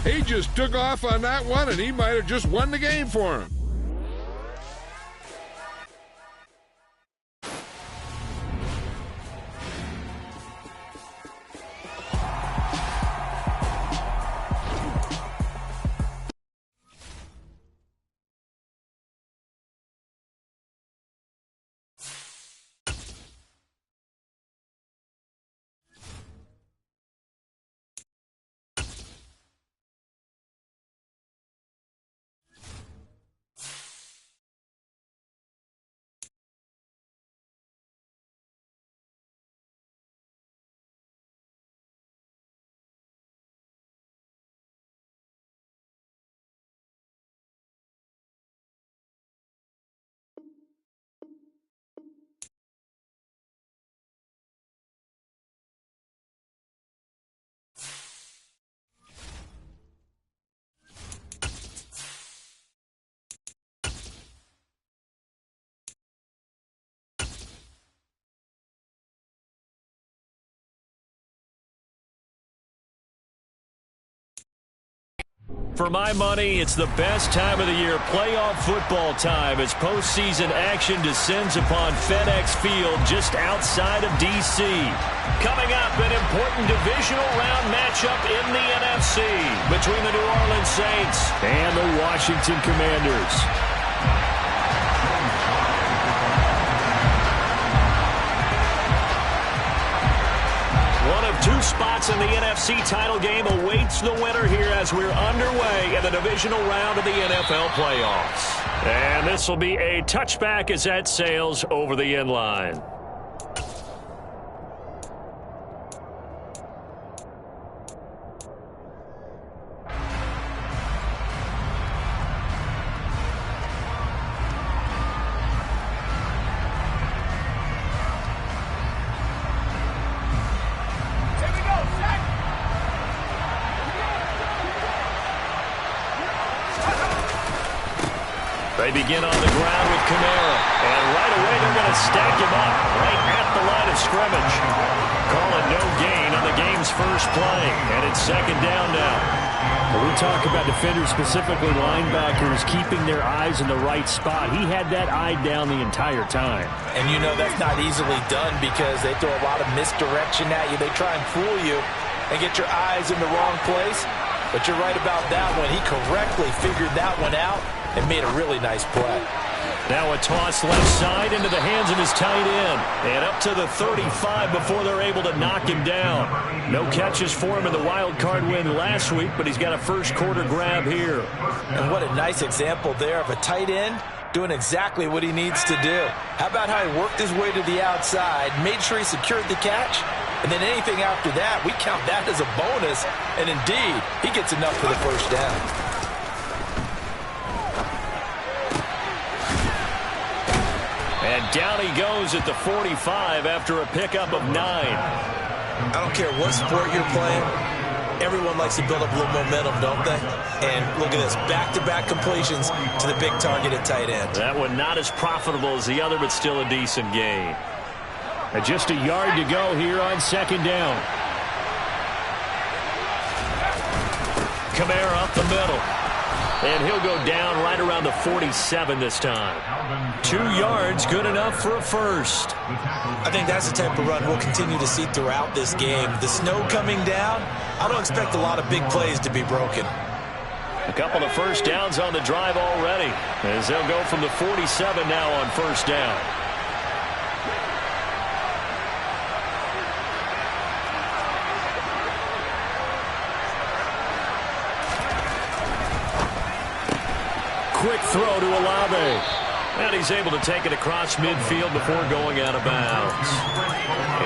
He just took off on that one, and he might have just won the game for him. For my money, it's the best time of the year, playoff football time, as postseason action descends upon FedEx Field just outside of D.C. Coming up, an important divisional round matchup in the NFC between the New Orleans Saints and the Washington Commanders. One of two spots in the NFC title game awaits the winner here as we're underway in the divisional round of the NFL playoffs. And this will be a touchback as that sails over the end line. They begin on the ground with Kamara, and right away they're going to stack him up right at the line of scrimmage. Call it no gain on the game's first play, and it's second down now. When we talk about defenders, specifically linebackers, keeping their eyes in the right spot, he had that eye down the entire time. And you know that's not easily done because they throw a lot of misdirection at you. They try and fool you and get your eyes in the wrong place. But you're right about that one. He correctly figured that one out and made a really nice play. Now a toss left side into the hands of his tight end. And up to the 35 before they're able to knock him down. No catches for him in the wild card win last week, but he's got a first quarter grab here. And what a nice example there of a tight end doing exactly what he needs to do. How about how he worked his way to the outside, made sure he secured the catch, and then anything after that, we count that as a bonus. And indeed, he gets enough for the first down. And down he goes at the 45 after a pickup of 9. I don't care what sport you're playing. Everyone likes to build up a little momentum, don't they? And look at this, back-to-back completions to the big target at tight end. That one not as profitable as the other, but still a decent gain. And just a yard to go here on second down. Kamara up the middle. And he'll go down right around the 47 this time. 2 yards, good enough for a first. I think that's the type of run we'll continue to see throughout this game. The snow coming down, I don't expect a lot of big plays to be broken. A couple of first downs on the drive already, as they'll go from the 47 now on first down. Quick throw to Olave. And he's able to take it across midfield before going out of bounds.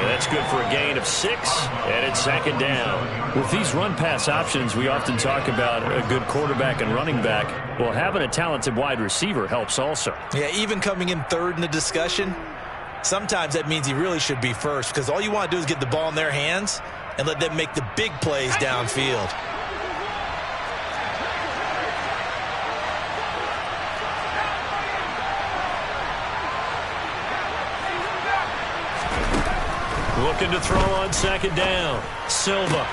And that's good for a gain of 6, and it's second down. With these run-pass options, we often talk about a good quarterback and running back. Well, having a talented wide receiver helps also. Yeah, even coming in third in the discussion, sometimes that means he really should be first because all you want to do is get the ball in their hands and let them make the big plays downfield. Looking to throw on second down. Silva.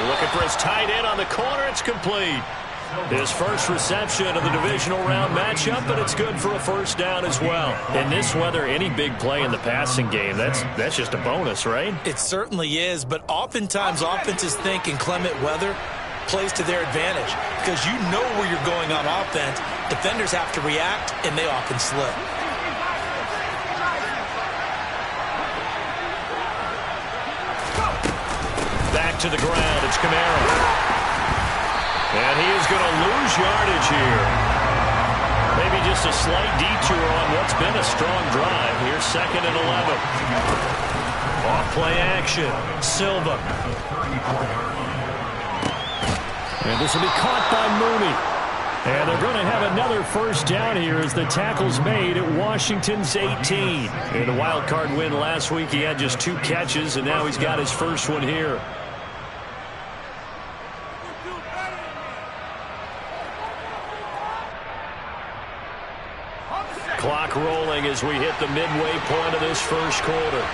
Looking for his tight end on the corner. It's complete. His first reception of the divisional round matchup, but it's good for a first down as well. In this weather, any big play in the passing game, that's just a bonus, right? It certainly is, but oftentimes offenses think in clement weather plays to their advantage because you know where you're going on offense. Defenders have to react, and they often slip. Back to the ground. It's Kamara. And he is going to lose yardage here. Maybe just a slight detour on what's been a strong drive. Here's 2nd and 11. Off-play action. Silva. And this will be caught by Mooney. And they're going to have another first down here as the tackle's made at Washington's 18. In a wild card win last week, he had just 2 catches, and now he's got his first one here. Clock rolling as we hit the midway point of this first quarter.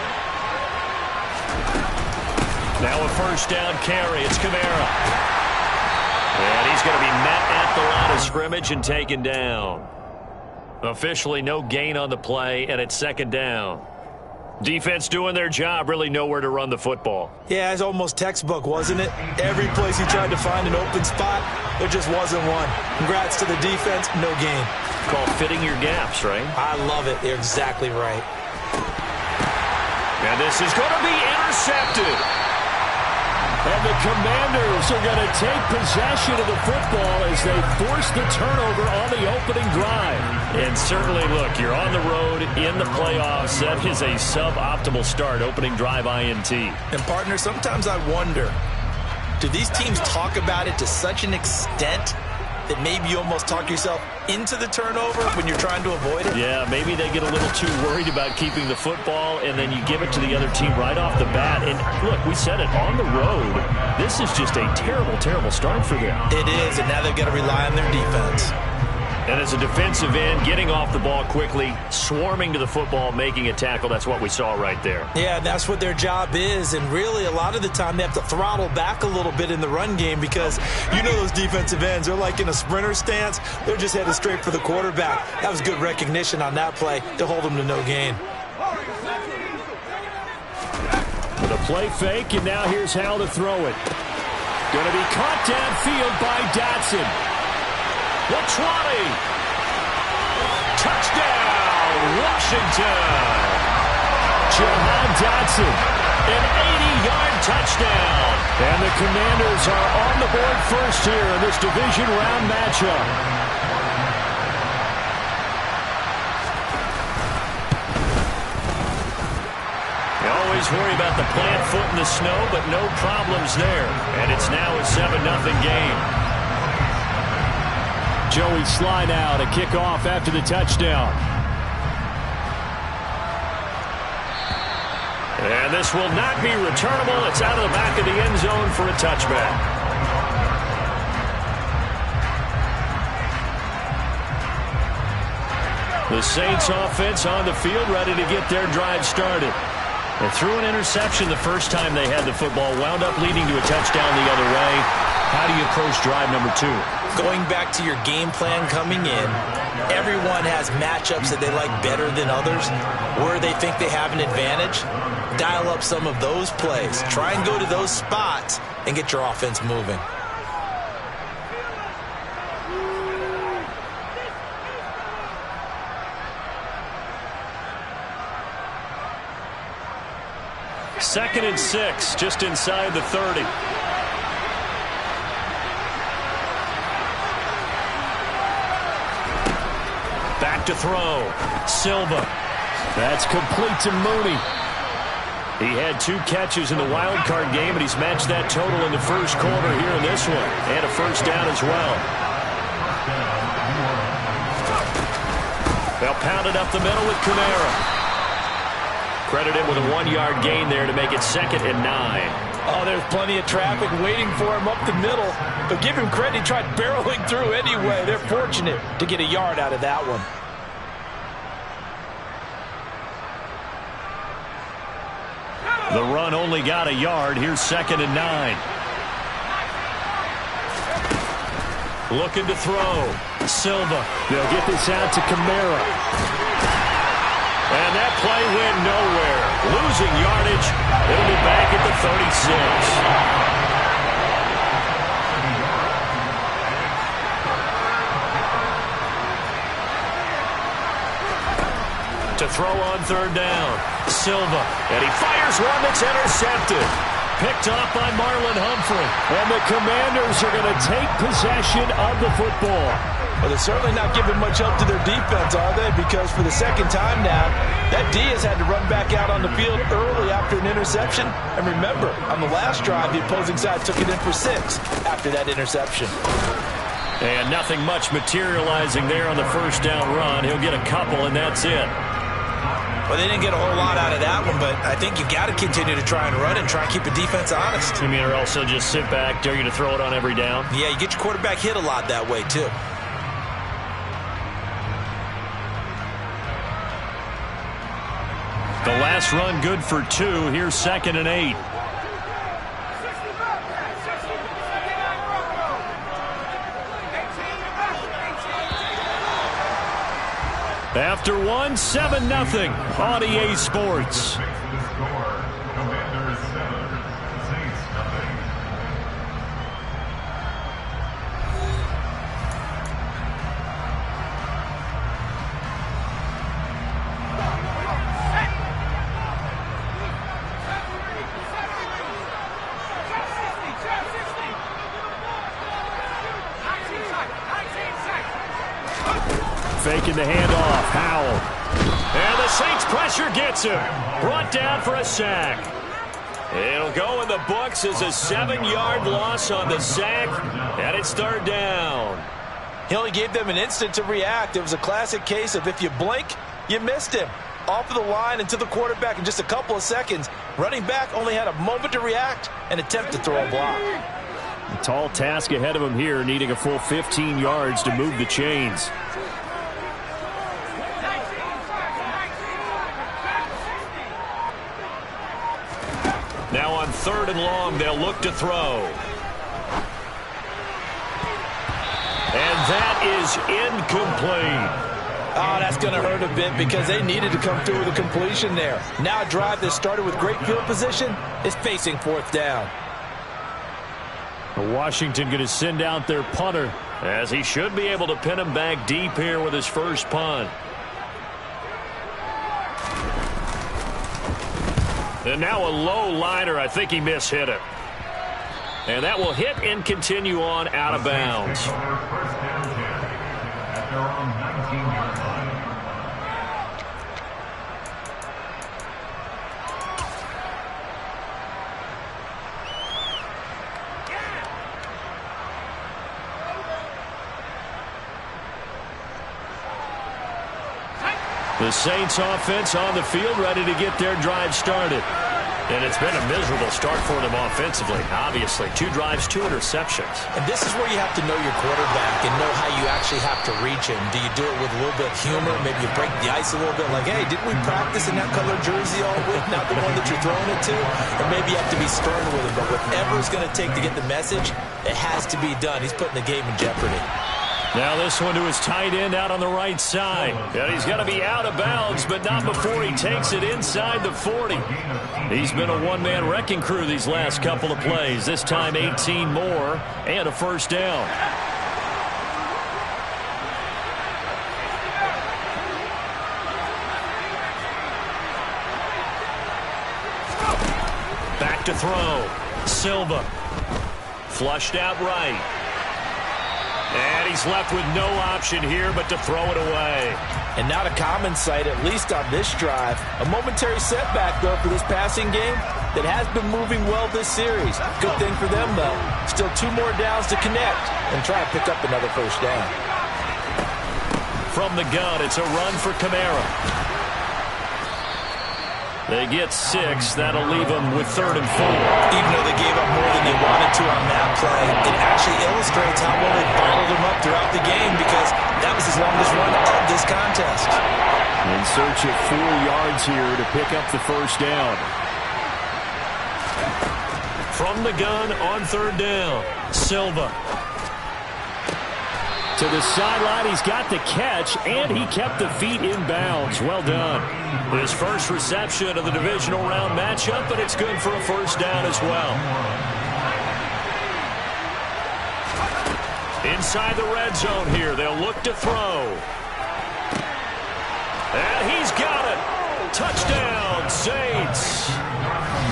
Now a first down carry. It's Kamara. And he's going to be met at the line of scrimmage and taken down. Officially no gain on the play, and it's 2nd down. Defense doing their job, really nowhere to run the football. Yeah, it's almost textbook, wasn't it? Every place he tried to find an open spot, there just wasn't one. Congrats to the defense, no gain. Called fitting your gaps, right? I love it. You're exactly right. And this is going to be intercepted. And the Commanders are going to take possession of the football as they force the turnover on the opening drive. And certainly, look, you're on the road in the playoffs. That is a suboptimal start, opening drive INT. And, partner, sometimes I wonder, do these teams talk about it to such an extent that maybe you almost talk yourself into the turnover when you're trying to avoid it? Yeah, maybe they get a little too worried about keeping the football, and then you give it to the other team right off the bat. And, look, we said it, on the road, this is just a terrible, terrible start for them. It is, and now they've got to rely on their defense. And as a defensive end, getting off the ball quickly, swarming to the football, making a tackle, that's what we saw right there. Yeah, that's what their job is, and really a lot of the time they have to throttle back a little bit in the run game because you know those defensive ends, they're like in a sprinter stance. They're just headed straight for the quarterback. That was good recognition on that play to hold them to no gain. With a play fake, and now here's how to throw it. Going to be caught downfield by Dotson. The 20. Touchdown, Washington. Jahan Dotson, an 80-yard touchdown. And the Commanders are on the board first here in this division round matchup. You always worry about the plant foot in the snow, but no problems there. And it's now a 7-0 game. Joey Sly now to kick off after the touchdown. And this will not be returnable. It's out of the back of the end zone for a touchback. The Saints offense on the field, ready to get their drive started. They threw an interception the first time they had the football, wound up leading to a touchdown the other way. How do you approach drive number 2? Going back to your game plan coming in, everyone has matchups that they like better than others. Where they think they have an advantage, dial up some of those plays. Try and go to those spots and get your offense moving. Second and 6, just inside the 30. Back to throw. Silva. That's complete to Mooney. He had 2 catches in the wild card game, and he's matched that total in the first quarter here in this one. And a first down as well. They'll pound it up the middle with Kamara. Credit him with a 1-yard gain there to make it 2nd and 9. Oh, there's plenty of traffic waiting for him up the middle. But give him credit, he tried barreling through anyway. They're fortunate to get a yard out of that one. The run only got a yard. Here's 2nd and 9. Looking to throw. Silva. They'll get this out to Kamara. And that play went nowhere. Losing yardage. It'll be back at the 36. To throw on third down. Silva. And he fires one that's intercepted. Picked off by Marlon Humphrey. And the Commanders are going to take possession of the football. Well, they're certainly not giving much help to their defense, are they? Because for the second time now, that D has had to run back out on the field early after an interception. And remember, on the last drive, the opposing side took it in for 6 after that interception. And nothing much materializing there on the first down run. He'll get a couple, and that's it. Well, they didn't get a whole lot out of that one, but I think you've got to continue to try and run and try and keep the defense honest. You mean, or also just sit back, dare you to throw it on every down? Yeah, you get your quarterback hit a lot that way, too. The last run good for 2. Here's 2nd and 8. After 1, 7-0 on EA Sports. Faking the handoff. Howell. And the Saints pressure gets him. Brought down for a sack. It'll go in the books as a 7-yard loss on the sack. And it's third down. He only gave them an instant to react. It was a classic case of if you blink, you missed him. Off of the line and to the quarterback in just a couple of seconds. Running back only had a moment to react and attempt to throw a block. A tall task ahead of him here, needing a full 15 yards to move the chains. Now on 3rd and long, they'll look to throw. And that is incomplete. Oh, that's going to hurt a bit because they needed to come through with a completion there. Now a drive that started with great field position is facing 4th down. Washington going to send out their punter, as he should be able to pin him back deep here with his first punt. And now a low liner. I think he mishit it. And that will hit and continue on out of bounds. The Saints offense on the field, ready to get their drive started. And it's been a miserable start for them offensively, obviously. 2 drives, 2 interceptions. And this is where you have to know your quarterback and know how you actually have to reach him. Do you do it with a little bit of humor? Maybe you break the ice a little bit like, hey, didn't we practice in that color jersey all week? Not the one that you're throwing it to? Or maybe you have to be stern with him. But whatever it's going to take to get the message, it has to be done. He's putting the game in jeopardy. Now this one to his tight end out on the right side. And he's going to be out of bounds, but not before he takes it inside the 40. He's been a one-man wrecking crew these last couple of plays. This time 18 more and a first down. Back to throw. Silva. Flushed out right. And he's left with no option here but to throw it away. And not a common sight, at least on this drive. A momentary setback, though, for this passing game that has been moving well this series. Good thing for them, though. Still 2 more downs to connect and try to pick up another first down. From the gun, it's a run for Kamara. They get 6. That'll leave them with 3rd and 4. Even though they gave up more than they wanted to on that play, it actually illustrates how well they bottled them up throughout the game because that was his longest run of this contest. In search of 4 yards here to pick up the first down. From the gun on 3rd down, Silva. To the sideline, he's got the catch, and he kept the feet in bounds. Well done. His first reception of the divisional round matchup, but it's good for a first down as well. Inside the red zone here, they'll look to throw. And he's got it. Touchdown, Saints.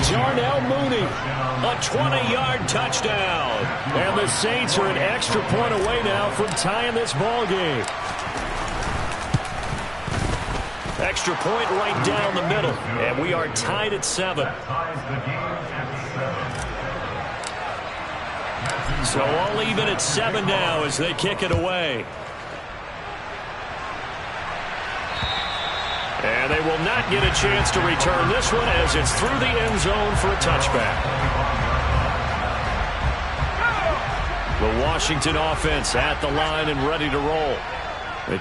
Darnell Mooney, a 20-yard touchdown. And the Saints are an extra point away now from tying this ball game. Extra point right down the middle, and we are tied at 7. So all even at 7 now as they kick it away. And they will not get a chance to return this one as it's through the end zone for a touchback. The Washington offense at the line and ready to roll.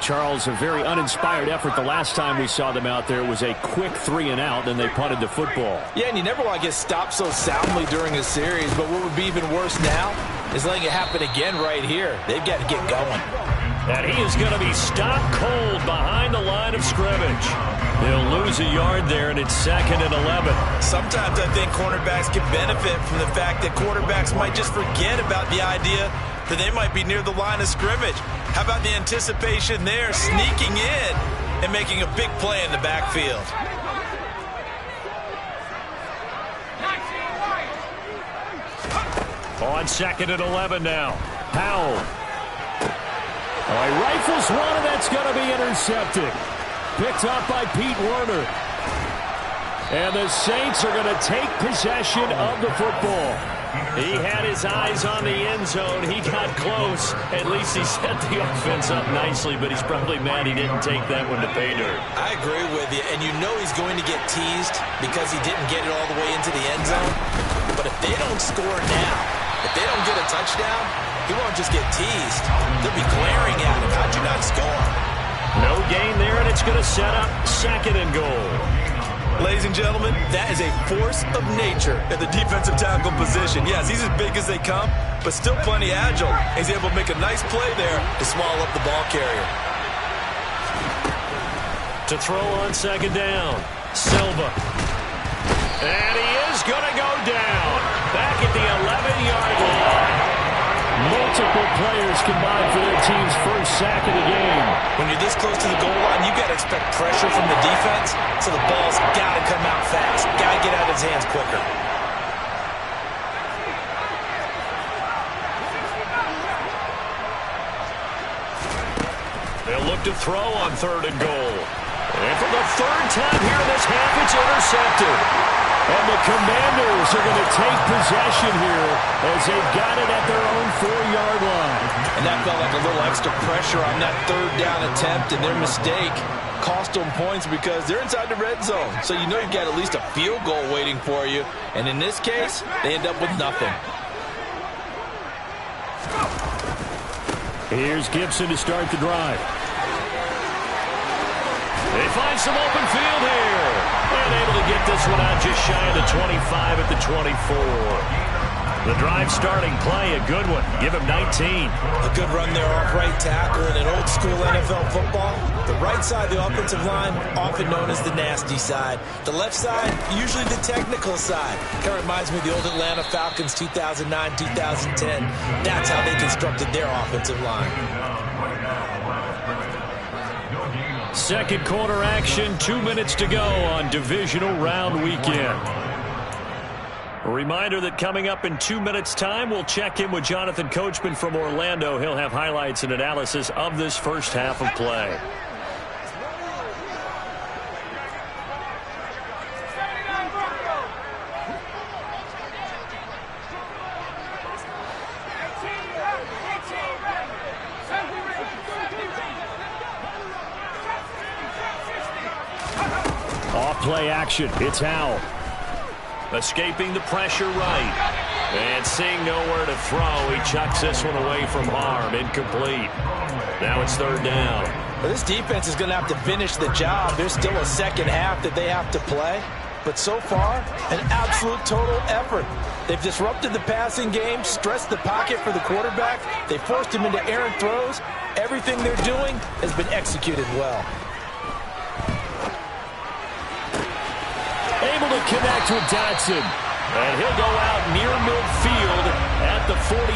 Charles, a very uninspired effort the last time we saw them out there. It was a quick 3-and-out, and they punted the football. Yeah, and you never want to get stopped so soundly during a series, but what would be even worse now is letting it happen again right here. They've got to get going. And he is going to be stopped cold behind the line of scrimmage. They'll lose a yard there, and it's 2nd and 11. Sometimes I think cornerbacks can benefit from the fact that quarterbacks might just forget about the idea that they might be near the line of scrimmage. How about the anticipation there, sneaking in and making a big play in the backfield? On 2nd and 11 now. Powell. He rifles one, and that's going to be intercepted. Picked up by Pete Werner. And the Saints are going to take possession of the football. He had his eyes on the end zone. He got close. At least he set the offense up nicely, but he's probably mad he didn't take that one to pay dirt. I agree with you, and you know he's going to get teased because he didn't get it all the way into the end zone. But if they don't score now, if they don't get a touchdown, he won't just get teased. They'll be glaring at him. How'd you not score? No gain there, and it's going to set up 2nd and goal. Ladies and gentlemen, that is a force of nature at the defensive tackle position. Yes, he's as big as they come, but still plenty agile. He's able to make a nice play there to swallow up the ball carrier. To throw on 2nd down, Silva. And he is going to go down. Back at the 11-yard line. Multiple players combined for their team's first sack of the game. When you're this close to the goal line, you've got to expect pressure from the defense, so the ball's got to come out fast. Got to get out of his hands quicker. They'll look to throw on 3rd and goal. And for the 3rd time here in this half, it's intercepted. And the Commanders are going to take possession here as they've got it at their own 4-yard line. And that felt like a little extra pressure on that 3rd down attempt, and their mistake cost them points because they're inside the red zone. So you know you've got at least a field goal waiting for you. And in this case, they end up with nothing. Here's Gibson to start the drive. They find some open field here. And able to get this one out just shy of the 25 at the 24. The drive starting play, a good one. Give him 19. A good run there off right tackle in an old school NFL football. The right side of the offensive line, often known as the nasty side. The left side, usually the technical side. Kind of reminds me of the old Atlanta Falcons 2009, 2010. That's how they constructed their offensive line. 2nd quarter action, 2 minutes to go on divisional round weekend. A reminder that coming up in 2 minutes' time, we'll check in with Jonathan Coachman from Orlando. He'll have highlights and analysis of this first half of play. Off-play action. It's Howell. Escaping the pressure right. And seeing nowhere to throw, he chucks this one away from harm. Incomplete. Now it's 3rd down. Well, this defense is going to have to finish the job. There's still a second half that they have to play. But so far, an absolute total effort. They've disrupted the passing game, stressed the pocket for the quarterback. They forced him into errant throws, Everything they're doing has been executed well. Able to connect with Dotson. And he'll go out near midfield at the 49.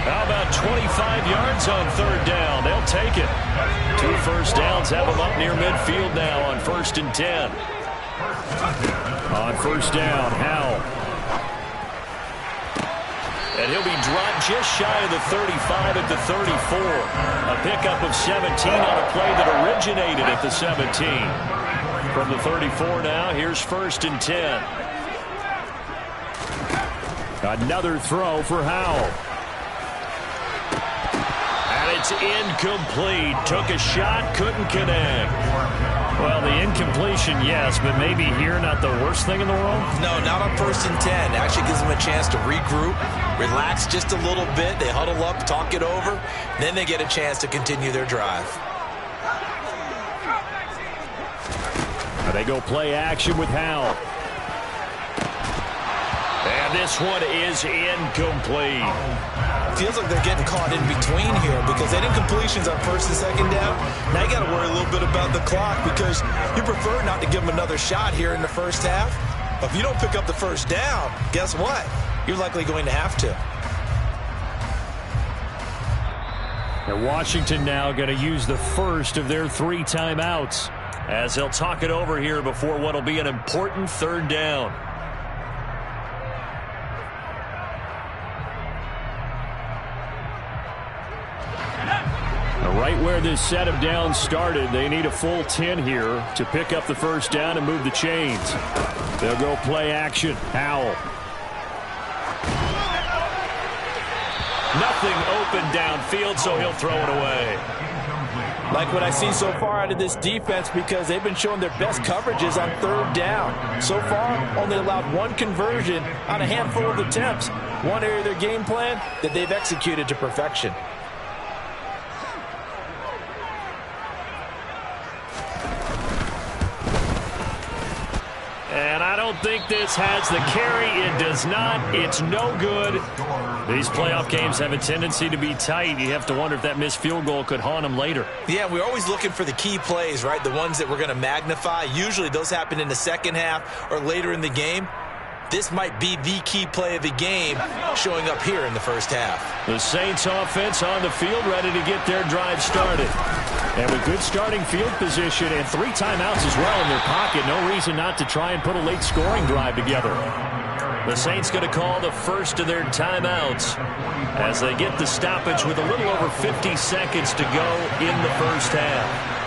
How about 25 yards on third down? They'll take it. 2 first downs have them up near midfield now on 1st and 10. On first down, Howell. And he'll be dropped just shy of the 35 at the 34. A pickup of 17 on a play that originated at the 17. From the 34 now, here's 1st and 10. Another throw for Howell. And it's incomplete. Took a shot, couldn't connect. Well, the incompletion, yes, but maybe here not the worst thing in the world? No, not on 1st and 10. Actually gives them a chance to regroup, relax just a little bit. They huddle up, talk it over. Then they get a chance to continue their drive. They go play action with Howell. And this one is incomplete. Feels like they're getting caught in between here because they did incompletions on 1st and 2nd down. Now you got to worry a little bit about the clock because you prefer not to give them another shot here in the first half. But if you don't pick up the first down, guess what? You're likely going to have to. And Washington now going to use the first of their 3 timeouts as they'll talk it over here before what will be an important 3rd down. Right where this set of downs started, they need a full 10 here to pick up the first down and move the chains. They'll go play action. Howell. Nothing open downfield, so he'll throw it away. Like what I see so far out of this defense because they've been showing their best coverages on 3rd down. So far, only allowed 1 conversion on a handful of attempts. One area of their game plan that they've executed to perfection. And I don't think this has the carry. It does not. It's no good. These playoff games have a tendency to be tight. You have to wonder if that missed field goal could haunt them later. Yeah, we're always looking for the key plays, right? The ones that we're going to magnify. Usually those happen in the second half or later in the game. This might be the key play of the game showing up here in the first half. The Saints offense on the field ready to get their drive started. And with good starting field position and 3 timeouts as well in their pocket, no reason not to try and put a late scoring drive together. The Saints going to call the first of their timeouts as they get the stoppage with a little over 50 seconds to go in the first half.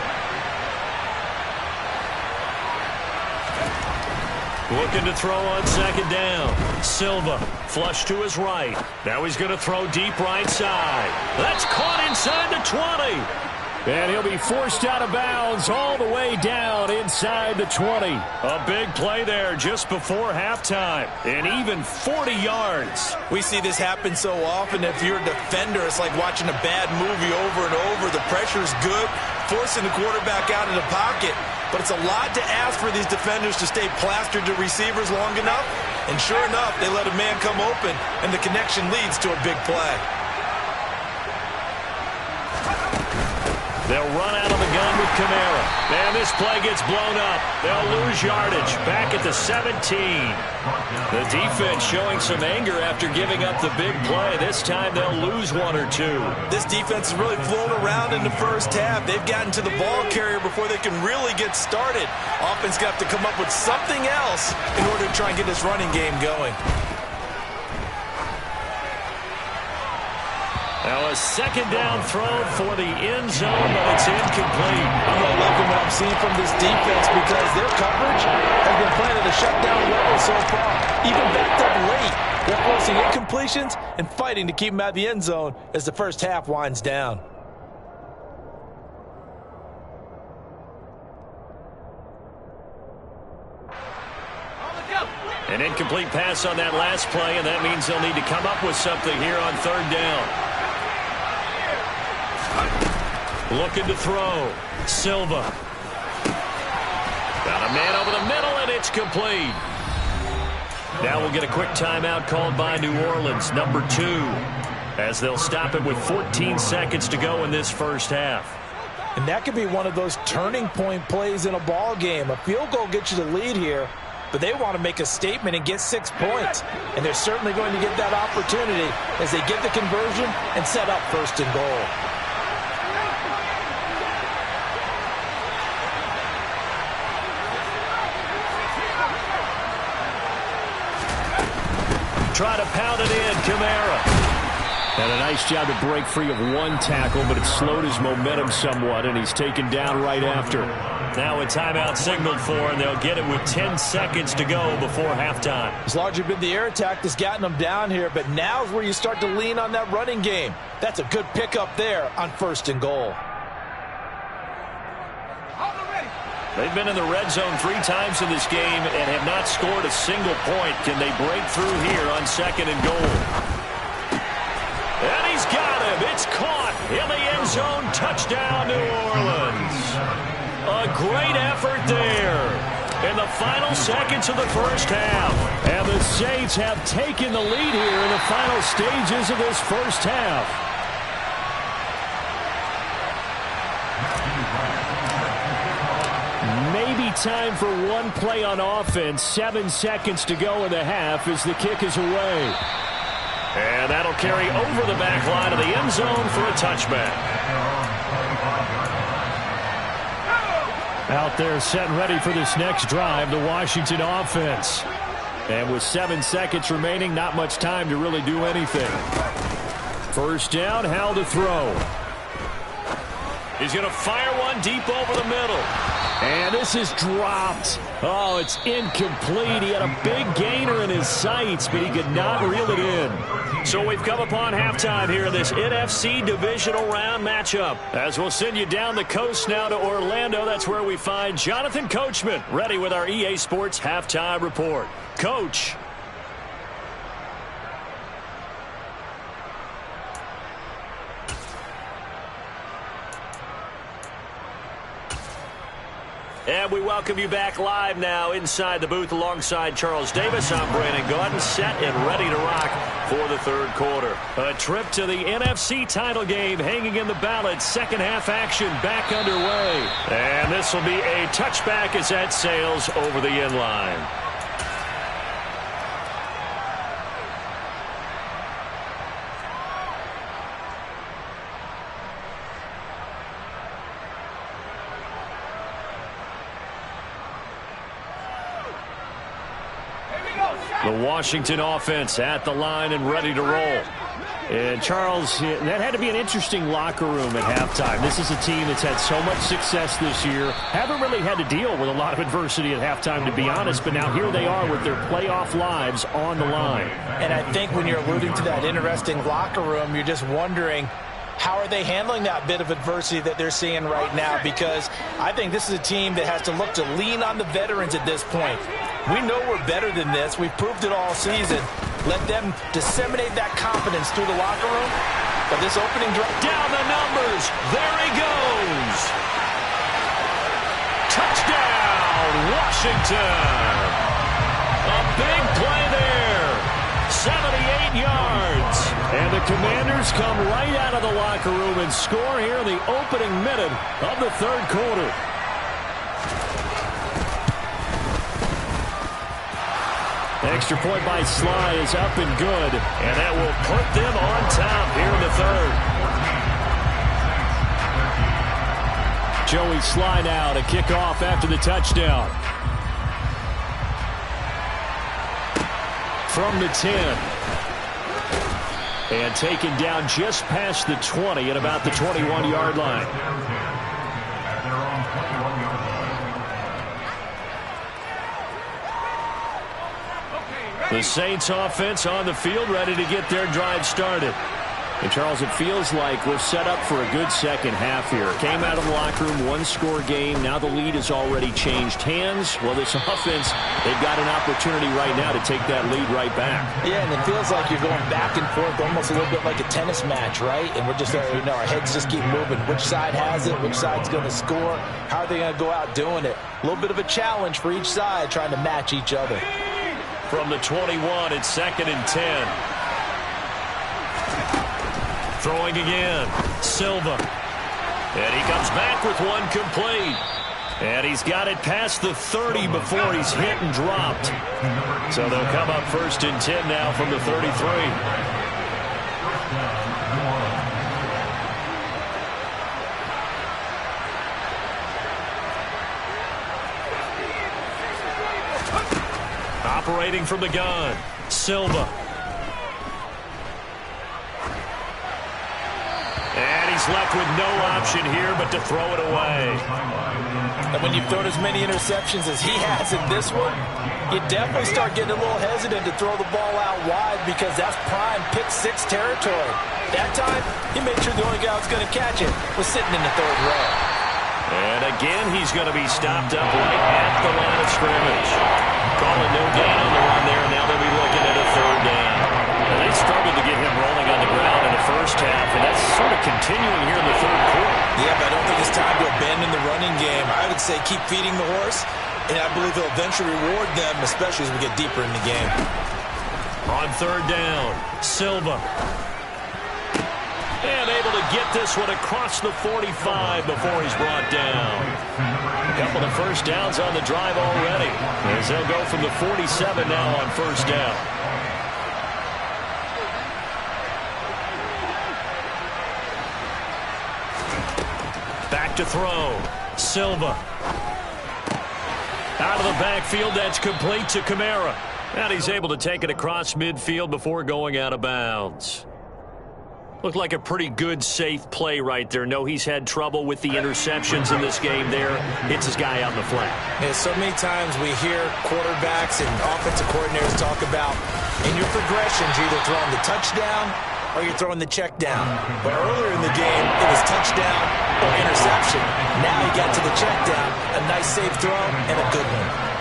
Looking to throw on 2nd down. Silva, flush to his right. Now he's going to throw deep right side. That's caught inside the 20. And he'll be forced out of bounds all the way down inside the 20. A big play there just before halftime. And even 40 yards. We see this happen so often. If you're a defender, it's like watching a bad movie over and over. The pressure's good, forcing the quarterback out of the pocket. But it's a lot to ask for these defenders to stay plastered to receivers long enough. And sure enough, they let a man come open, and the connection leads to a big play. They'll run out of the gun with Kamara. And this play gets blown up. They'll lose yardage back at the 17. The defense showing some anger after giving up the big play. This time they'll lose 1 or 2. This defense has really flown around in the first half. They've gotten to the ball carrier before they can really get started. Offense got to come up with something else in order to try and get this running game going. Now a 2nd down throw for the end zone, but it's incomplete. I'm not liking what I'm seeing from this defense because their coverage has been playing at a shutdown level so far. Even backed up late, they're forcing incompletions and fighting to keep them out of the end zone as the first half winds down. An incomplete pass on that last play, and that means they'll need to come up with something here on 3rd down. Looking to throw. Silva. Got a man over the middle, and it's complete. Now we'll get a quick timeout called by New Orleans, number 2. as they'll stop it with 14 seconds to go in this first half. And that could be one of those turning point plays in a ball game. A field goal gets you the lead here, but they want to make a statement and get 6 points. And they're certainly going to get that opportunity as they get the conversion and set up first and goal. Try to pound it in, Kamara. And a nice job to break free of one tackle, but it slowed his momentum somewhat, and he's taken down right after. Now a timeout signaled for, and they'll get it with 10 seconds to go before halftime. It's largely been the air attack that's gotten them down here, but now's where you start to lean on that running game. That's a good pickup there on first and goal. They've been in the red zone 3 times in this game and have not scored a single point. Can they break through here on second and goal? And he's got him. It's caught in the end zone. Touchdown, New Orleans. A great effort there in the final seconds of the first half. And the Saints have taken the lead here in the final stages of this first half. Maybe time for one play on offense. 7 seconds to go in the half as the kick is away. And that'll carry over the back line of the end zone for a touchback. Out there set and ready for this next drive, the Washington offense. And with 7 seconds remaining, not much time to really do anything. First down, Howell to throw. He's going to fire one deep over the middle. And this is dropped. Oh, it's incomplete. He had a big gainer in his sights, but he could not reel it in. So we've come upon halftime here in this NFC divisional round matchup. As we'll send you down the coast now to Orlando, that's where we find Jonathan Coachman ready with our EA Sports halftime report. Coach. And we welcome you back live now inside the booth alongside Charles Davis. I'm Brandon Gaudin, set and ready to rock for the third quarter. A trip to the NFC title game hanging in the balance. Second half action back underway. And this will be a touchback as that sails over the end line. The Washington offense at the line and ready to roll. And Charles, that had to be an interesting locker room at halftime. This is a team that's had so much success this year. Haven't really had to deal with a lot of adversity at halftime, to be honest. But now here they are with their playoff lives on the line. And I think when you're alluding to that interesting locker room, you're just wondering, how are they handling that bit of adversity that they're seeing right now? Because I think this is a team that has to look to lean on the veterans at this point. We know we're better than this. We've proved it all season. Let them disseminate that confidence through the locker room. But this opening drive... Down the numbers. There he goes. Touchdown, Washington. A big play there. 78 yards. And the Commanders come right out of the locker room and score here in the opening minute of the third quarter. Extra point by Sly is up and good. And that will put them on top here in the third. Joey Sly now to kick off after the touchdown. From the 10. And taken down just past the 20 at about the 21-yard line. The Saints offense on the field ready to get their drive started. And Charles, it feels like we're set up for a good second half here. Came out of the locker room, one-score game. Now the lead has already changed hands. Well, this offense, they've got an opportunity right now to take that lead right back. Yeah, and it feels like you're going back and forth, almost a little bit like a tennis match, right? And we're just, our heads just keep moving. Which side has it? Which side's going to score? How are they going to go out doing it? A little bit of a challenge for each side, trying to match each other. From the 21, it's 2nd and 10. Throwing again. Silva. And he comes back with one complete. And he's got it past the 30 before he's hit and dropped. So they'll come up 1st and 10 now from the 33. Operating from the gun, Silva. And he's left with no option here but to throw it away. And when you've thrown as many interceptions as he has in this one, you definitely start getting a little hesitant to throw the ball out wide because that's prime pick 6 territory. That time, he made sure the only guy who was going to catch it was sitting in the 3rd row. And again, he's going to be stopped up right at the line of scrimmage. Calling no gain on the run there. Now they'll be looking at a 3rd down. And they struggled to get him rolling on the ground in the first half, and that's sort of continuing here in the 3rd quarter. Yeah, but I don't think it's time to abandon the running game. I would say keep feeding the horse, and I believe he'll eventually reward them, especially as we get deeper in the game. On 3rd down, Silva. And able to get this one across the 45 before he's brought down. A couple of 1st downs on the drive already, as they'll go from the 47 now on 1st down. Back to throw. Silva. Out of the backfield, that's complete to Kamara. And he's able to take it across midfield before going out of bounds. Looked like a pretty good, safe play right there. No, he's had trouble with the interceptions in this game there. Hits his guy out in the flat. Yeah, so many times we hear quarterbacks and offensive coordinators talk about, in your progressions, you're either throwing the touchdown or you're throwing the check down. But earlier in the game, it was touchdown or interception. Now he got to the check down, a nice safe throw, and a good one.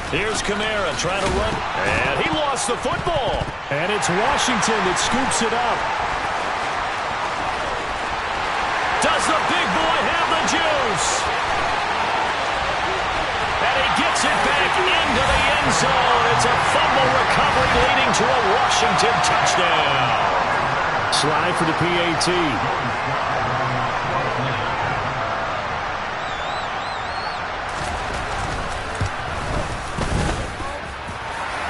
Here's Kamara trying to run, and he lost the football. And it's Washington that scoops it up. Does the big boy have the juice? And he gets it back into the end zone. It's a fumble recovery leading to a Washington touchdown. Slide for the PAT.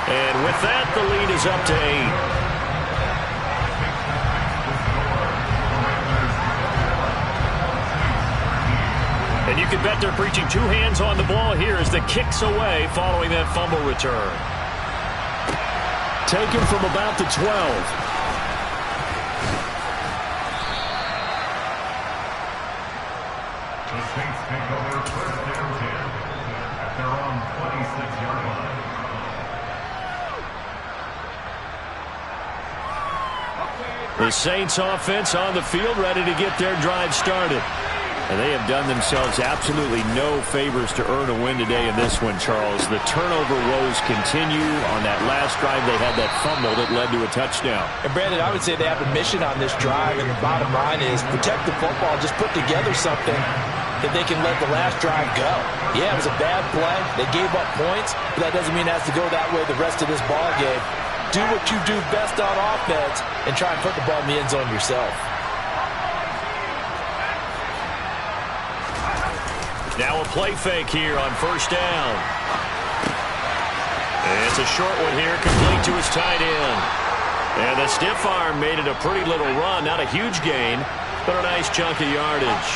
And with that, the lead is up to 8. And you can bet they're preaching 2 hands on the ball here as the kick's away following that fumble return. Taken from about the 12. The Saints take over 1st and 10 at their own 26-yard line. The Saints offense on the field, ready to get their drive started. And they have done themselves absolutely no favors to earn a win today in this one, Charles. The turnover woes continue. On that last drive, they had that fumble that led to a touchdown. And Brandon, I would say they have a mission on this drive, and the bottom line is protect the football. Just put together something that they can let the last drive go. Yeah, it was a bad play. They gave up points, but that doesn't mean it has to go that way the rest of this ball game. Do what you do best on offense and try and put the ball in the end zone yourself. Now a play fake here on 1st down. It's a short one here, complete to his tight end. And the stiff arm made it a pretty little run. Not a huge gain, but a nice chunk of yardage.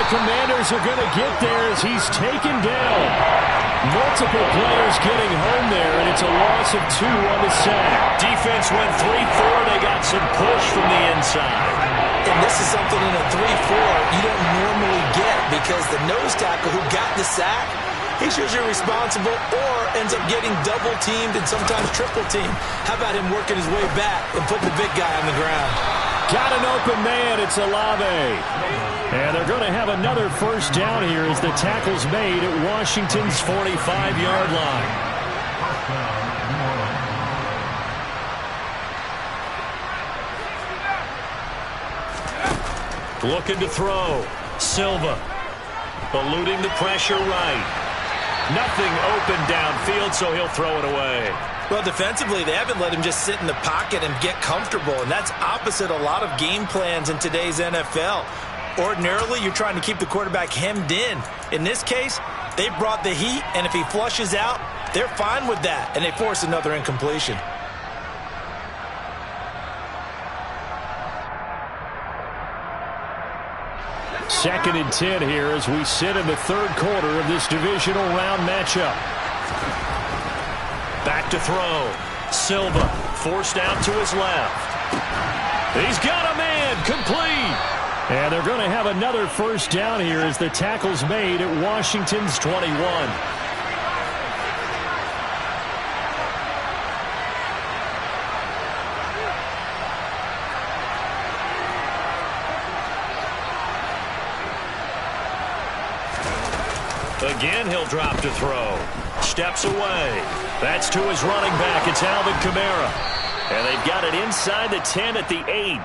Commanders are going to get there as he's taken down. Multiple players getting home there, and it's a loss of 2 on the sack. Defense went 3-4. They got some push from the inside. And this is something in a 3-4 you don't normally get because the nose tackle who got the sack, he's usually responsible or ends up getting double-teamed and sometimes triple-teamed. How about him working his way back and putting the big guy on the ground? Got an open man. It's Olave. And they're going to have another 1st down here as the tackle's made at Washington's 45-yard line. Looking to throw. Silva. Eluding the pressure right. Nothing open downfield, so he'll throw it away. Well, defensively, they haven't let him just sit in the pocket and get comfortable, and that's opposite a lot of game plans in today's NFL. Ordinarily, you're trying to keep the quarterback hemmed in. In this case, they brought the heat, and if he flushes out, they're fine with that, and they force another incompletion. Second and 10 here as we sit in the third quarter of this divisional round matchup. Back to throw. Silva forced out to his left. He's got a man. Complete. And they're going to have another first down here as the tackle's made at Washington's 21. Again, he'll drop to throw. Steps away. That's to his running back. It's Alvin Kamara. And they've got it inside the 10 at the 8.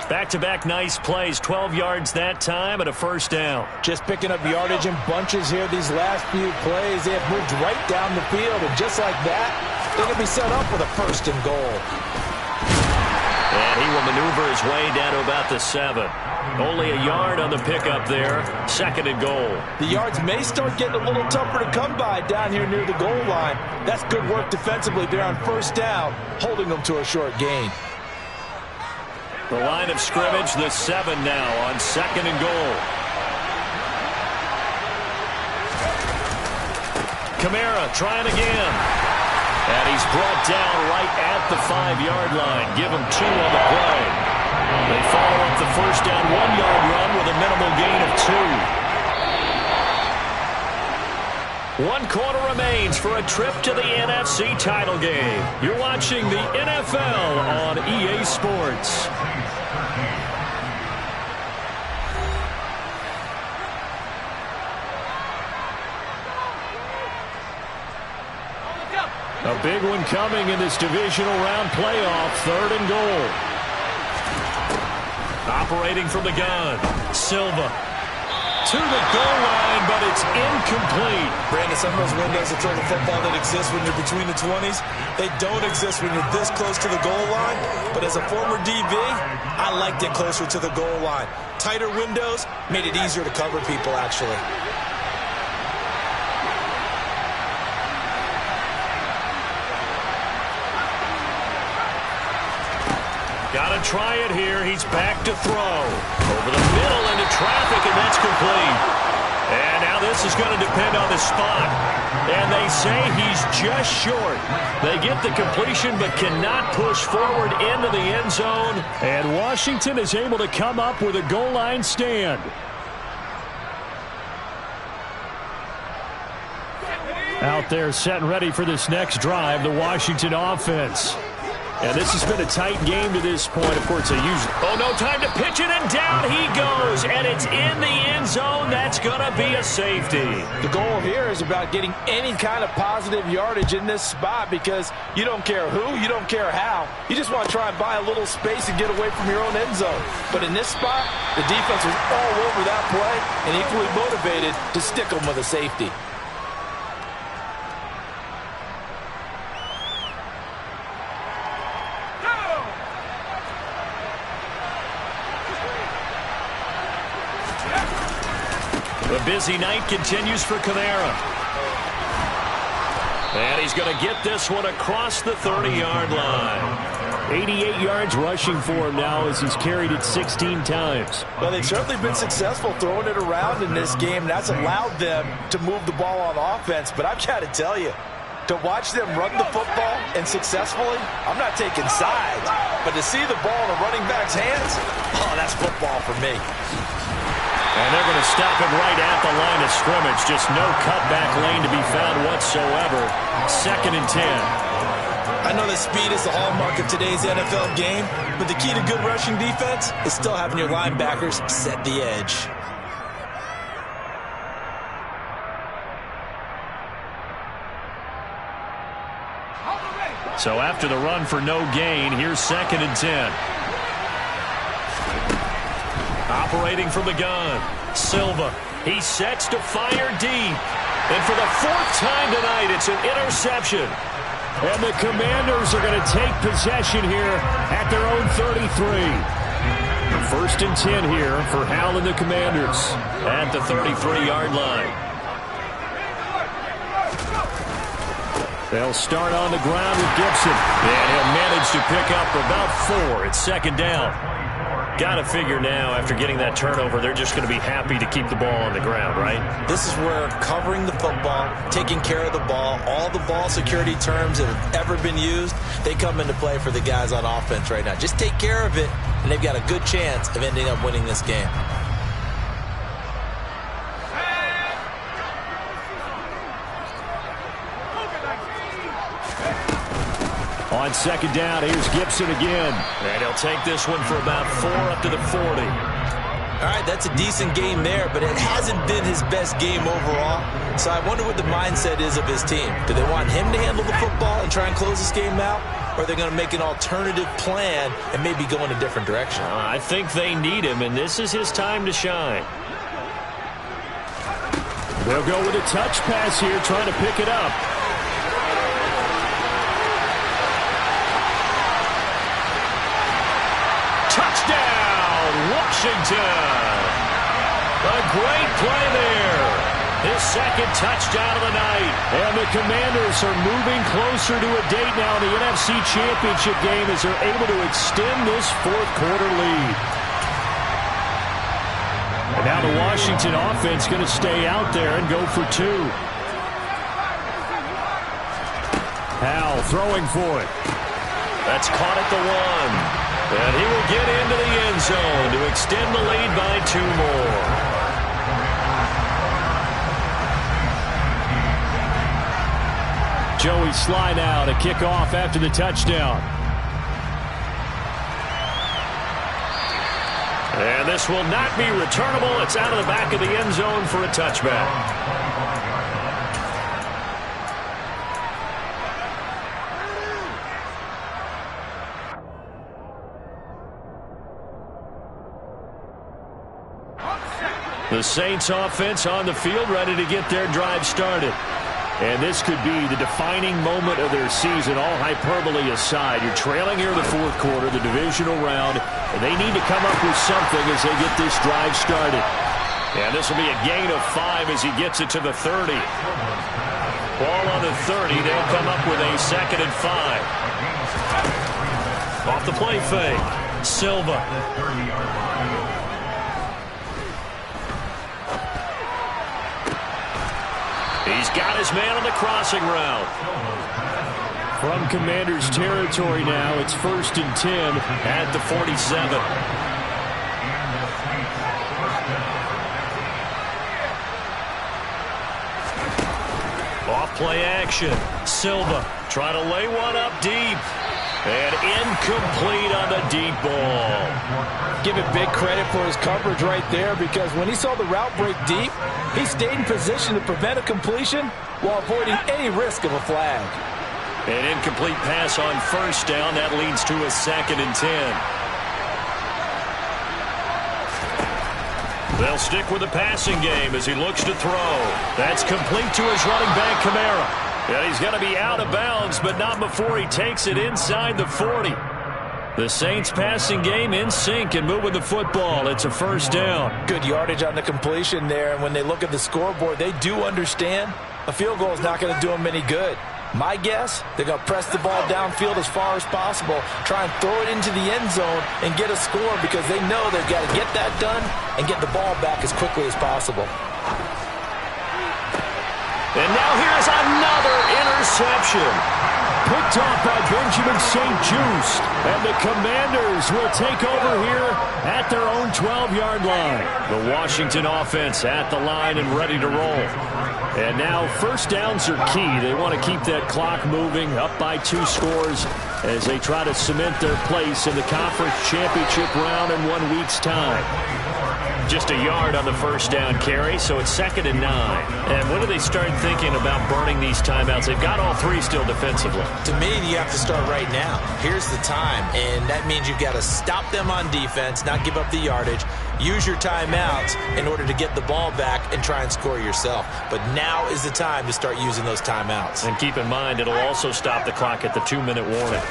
Back-to-back nice plays. 12 yards that time and a first down. Just picking up yardage in bunches here these last few plays. They have moved right down the field. And just like that, they're going to be set up with a first and goal. And he will maneuver his way down to about the 7. Only a yard on the pickup there. Second and goal. The yards may start getting a little tougher to come by down here near the goal line. That's good work defensively there on first down, holding them to a short gain. The line of scrimmage, the 7 now on second and goal. Kamara trying again. And he's brought down right at the 5-yard line. Give him 2 on the play. They follow up the first down 1-yard run with a minimal gain of 2. 1 quarter remains for a trip to the NFC title game. You're watching the NFL on EA Sports. A big one coming in this divisional round playoff. Third and goal. Operating from the gun. Silva to the goal line, but it's incomplete. Brandon, some of those windows to throw the football that exist when you're between the 20s, they don't exist when you're this close to the goal line. But as a former DB, I liked it closer to the goal line. Tighter windows made it easier to cover people, actually. Got to try it here. He's back to throw. Over the middle into traffic, and that's complete. And now this is going to depend on the spot. And they say he's just short. They get the completion but cannot push forward into the end zone. And Washington is able to come up with a goal line stand. Out there set and ready for this next drive, the Washington offense. And this has been a tight game to this point. Of course, they usually... Oh, no time to pitch it, and down he goes. And it's in the end zone. That's going to be a safety. The goal here is about getting any kind of positive yardage in this spot because you don't care who, you don't care how. You just want to try and buy a little space and get away from your own end zone. But in this spot, the defense was all over that play and equally motivated to stick them with a safety. The busy night continues for Kamara. And he's going to get this one across the 30-yard line. 88 yards rushing for him now as he's carried it 16 times. Well, they've certainly been successful throwing it around in this game. That's allowed them to move the ball on offense. But I've got to tell you, to watch them run the football and successfully, I'm not taking sides. But to see the ball in a running back's hands, oh, that's football for me. And they're going to stop it right at the line of scrimmage. Just no cutback lane to be found whatsoever. Second and 10. I know that speed is the hallmark of today's NFL game, but the key to good rushing defense is still having your linebackers set the edge. So after the run for no gain, here's second and 10. Operating from the gun, Silva. He sets to fire deep. And for the fourth time tonight, it's an interception. And the Commanders are going to take possession here at their own 33. First and 10 here for Hal and the Commanders. At the 33-yard line. They'll start on the ground with Gibson. And he'll manage to pick up about 4. It's second down. Got to figure now, after getting that turnover, they're just going to be happy to keep the ball on the ground, right? This is where covering the football, taking care of the ball, all the ball security terms that have ever been used, they come into play for the guys on offense right now. Just take care of it, and they've got a good chance of ending up winning this game. On second down, here's Gibson again. And he'll take this one for about 4 up to the 40. All right, that's a decent game there, but it hasn't been his best game overall. So I wonder what the mindset is of his team. Do they want him to handle the football and try and close this game out? Or are they going to make an alternative plan and maybe go in a different direction? I think they need him, and this is his time to shine. They'll go with a touch pass here, trying to pick it up. Touchdown, Washington. A great play there. His second touchdown of the night. And the Commanders are moving closer to a date now in the NFC Championship game as they're able to extend this fourth-quarter lead. And now the Washington offense going to stay out there and go for 2. Hal throwing for it. That's caught at the 1. And he will get into the end zone to extend the lead by 2 more. Joey Sly now to kick off after the touchdown. And this will not be returnable. It's out of the back of the end zone for a touchback. The Saints offense on the field, ready to get their drive started. And this could be the defining moment of their season, all hyperbole aside. You're trailing here in the fourth quarter, the divisional round, and they need to come up with something as they get this drive started. And this will be a gain of 5 as he gets it to the 30. Ball on the 30, they'll come up with a second and 5. Off the play fake, Silva. He's got his man on the crossing route. From Commanders territory now, it's first and 10 at the 47. Off play action. Silva trying to lay one up deep. And incomplete on the deep ball. Give it big credit for his coverage right there, because when he saw the route break deep, he stayed in position to prevent a completion while avoiding any risk of a flag. An incomplete pass on first down. That leads to a second and 10. They'll stick with the passing game as he looks to throw. That's complete to his running back, Kamara. And he's going to be out of bounds, but not before he takes it inside the 40. The Saints passing game in sync and moving the football. It's a first down. Good yardage on the completion there. And when they look at the scoreboard, they do understand a field goal is not going to do them any good. My guess, they're going to press the ball downfield as far as possible, try and throw it into the end zone and get a score, because they know they've got to get that done and get the ball back as quickly as possible. And now here's another interception. Picked off by Benjamin St-Juste. And the Commanders will take over here at their own 12-yard line. The Washington offense at the line and ready to roll. And now first downs are key. They want to keep that clock moving, up by 2 scores as they try to cement their place in the conference championship round in 1 week's time. Just a yard on the first down carry, so it's 2nd and 9. And when do they start thinking about burning these timeouts? They've got all 3 still defensively. To me, you have to start right now. Here's the time, and that means you've got to stop them on defense, not give up the yardage, use your timeouts in order to get the ball back and try and score yourself. But now is the time to start using those timeouts. And keep in mind, it'll also stop the clock at the 2-minute warning.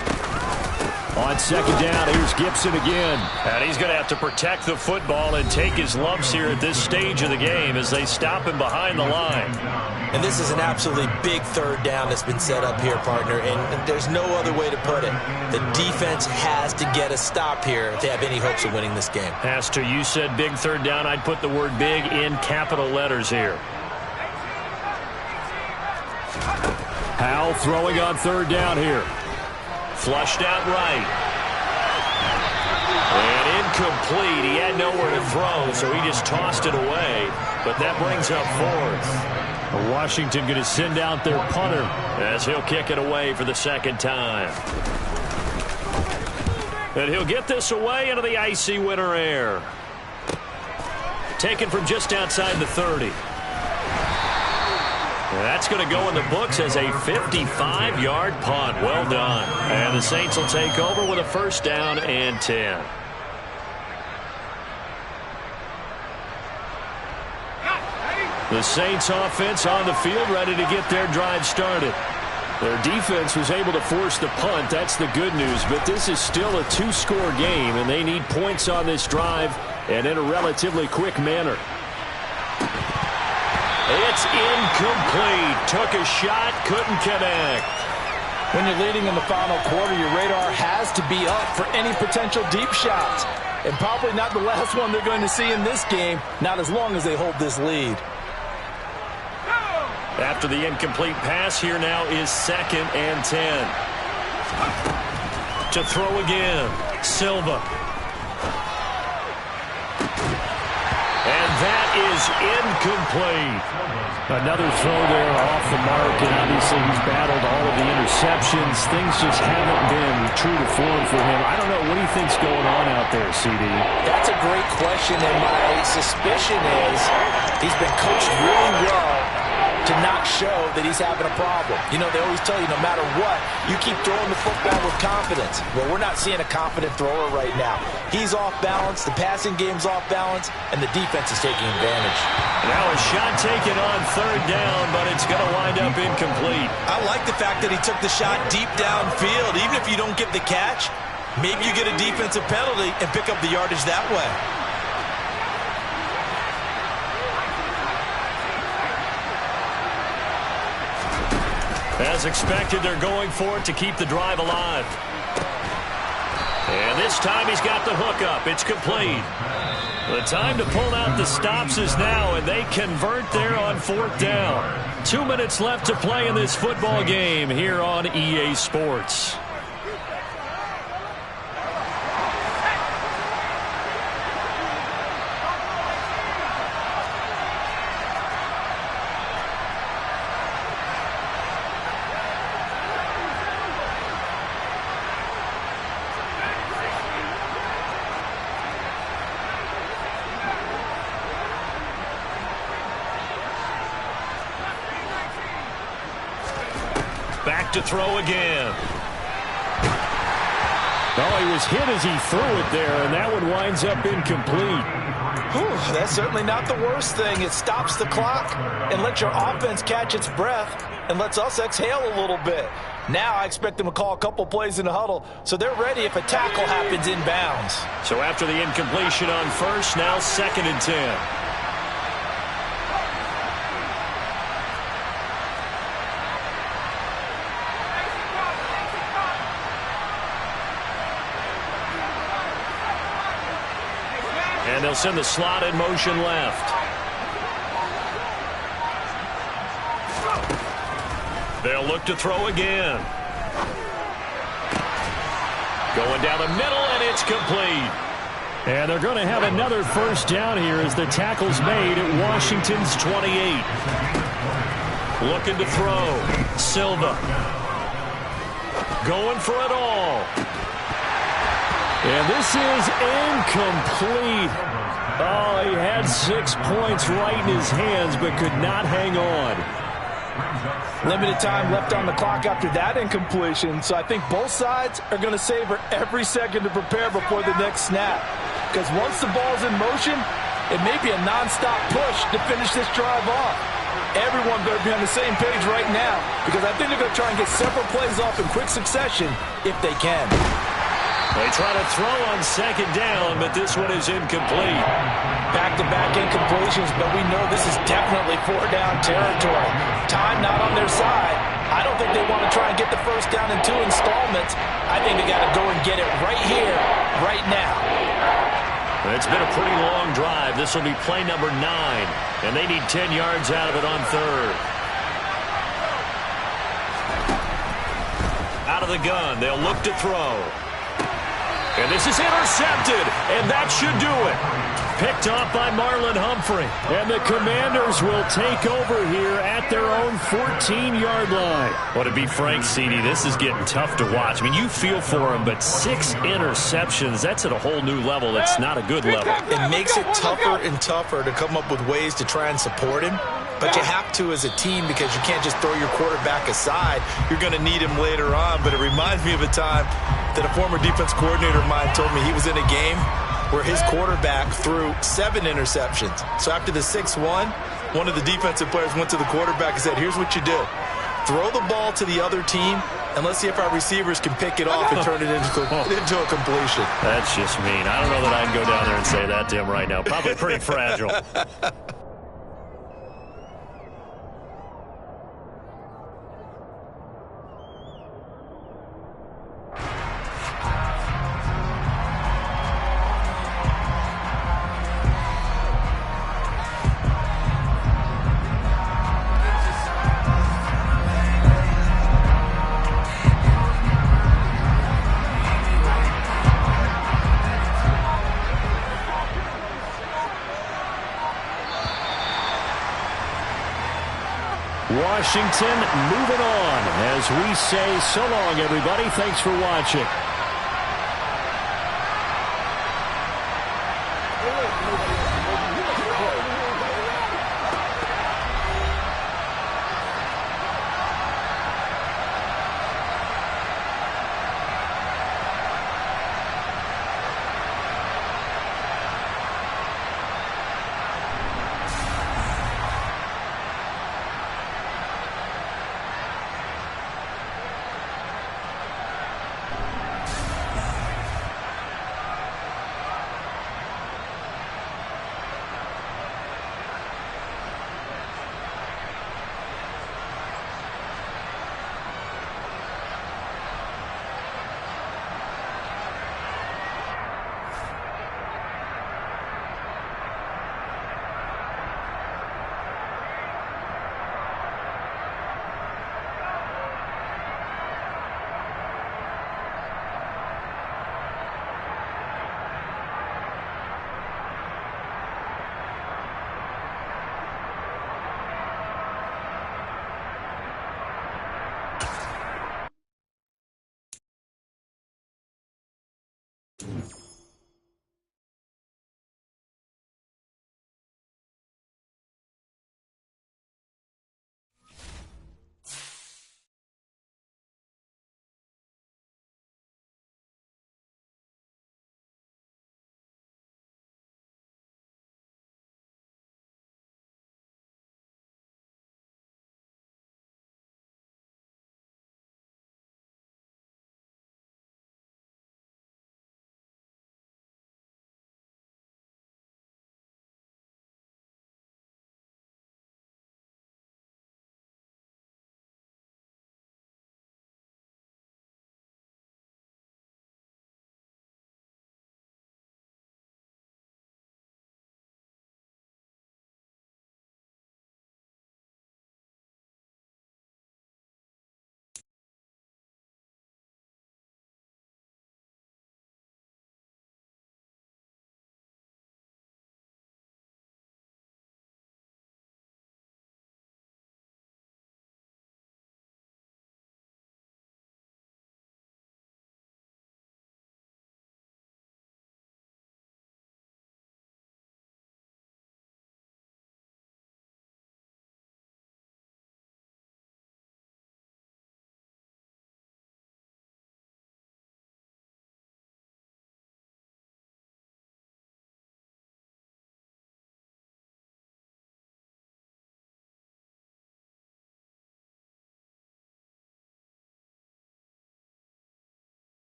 On 2nd down, here's Gibson again. And he's going to have to protect the football and take his lumps here at this stage of the game as they stop him behind the line. And this is an absolutely big 3rd down that's been set up here, partner, and there's no other way to put it. The defense has to get a stop here if they have any hopes of winning this game. Has to. You said big 3rd down. I'd put the word big in capital letters here. Howell throwing on 3rd down here. Flushed out right. And incomplete. He had nowhere to throw, so he just tossed it away. But that brings up 4th. Washington going to send out their punter as he'll kick it away for the 2nd time. And he'll get this away into the icy winter air. Taken from just outside the 30. That's going to go in the books as a 55-yard punt. Well done. And the Saints will take over with a 1st down and 10. The Saints offense on the field ready to get their drive started. Their defense was able to force the punt. That's the good news. But this is still a 2-score game, and they need points on this drive and in a relatively quick manner. It's incomplete. Took a shot, couldn't connect. When you're leading in the final quarter, your radar has to be up for any potential deep shots. And probably not the last one they're going to see in this game, not as long as they hold this lead. After the incomplete pass, here now is 2nd and 10. To throw again, Silva. And that is incomplete. Another throw there off the mark, and obviously he's battled all of the interceptions. Things just haven't been true to form for him. I don't know. What do you think's going on out there, CD? That's a great question, and my suspicion is he's been coached really well to not show that he's having a problem. You know, they always tell you no matter what, you keep throwing the football with confidence. Well, we're not seeing a confident thrower right now. He's off balance, the passing game's off balance, and the defense is taking advantage. Now a shot taken on 3rd down, but it's going to wind up incomplete. I like the fact that he took the shot deep downfield. Even if you don't get the catch, maybe you get a defensive penalty and pick up the yardage that way. As expected, they're going for it to keep the drive alive. And this time he's got the hook up. It's complete. The time to pull out the stops is now, and they convert there on 4th down. 2 minutes left to play in this football game here on EA Sports. Back to throw again. Oh, he was hit as he threw it there, and that one winds up incomplete. Whew, that's certainly not the worst thing. It stops the clock and lets your offense catch its breath and lets us exhale a little bit. Now I expect them to call a couple plays in the huddle, so they're ready if a tackle happens inbounds. So after the incompletion on 1st, now 2nd and 10. And they'll send the slot in motion left. They'll look to throw again. Going down the middle, and it's complete. And they're going to have another 1st down here as the tackle's made at Washington's 28. Looking to throw. Silva. Going for it all. And this is incomplete. Oh, he had 6 points right in his hands, but could not hang on. Limited time left on the clock after that incompletion, so I think both sides are going to savor every second to prepare before the next snap. Because once the ball's in motion, it may be a nonstop push to finish this drive off. Everyone better be on the same page right now, because I think they're going to try and get several plays off in quick succession if they can. They try to throw on second down, but this one is incomplete. Back-to-back incompletions, but we know this is definitely four-down territory. Time not on their side. I don't think they want to try and get the first down in 2 installments. I think they got to go and get it right here, right now. It's been a pretty long drive. This will be play number 9, and they need 10 yards out of it on third. Out of the gun, they'll look to throw. And this is intercepted, and that should do it. Picked off by Marlon Humphrey. And the Commanders will take over here at their own 14-yard line. Well, to be frank, CD, this is getting tough to watch. I mean, you feel for him, but 6 interceptions, that's at a whole new level. It's not a good level. It makes it tougher and tougher to come up with ways to try and support him. But you have to as a team, because you can't just throw your quarterback aside. You're going to need him later on. But it reminds me of a time that a former defense coordinator of mine told me he was in a game where his quarterback threw 7 interceptions. So after the 6-1, one of the defensive players went to the quarterback and said, here's what you do. Throw the ball to the other team, and let's see if our receivers can pick it off and turn it into a completion. That's just mean. I don't know that I can go down there and say that to him right now. Probably pretty fragile. Washington moving on as we say so long, everybody. Thanks for watching.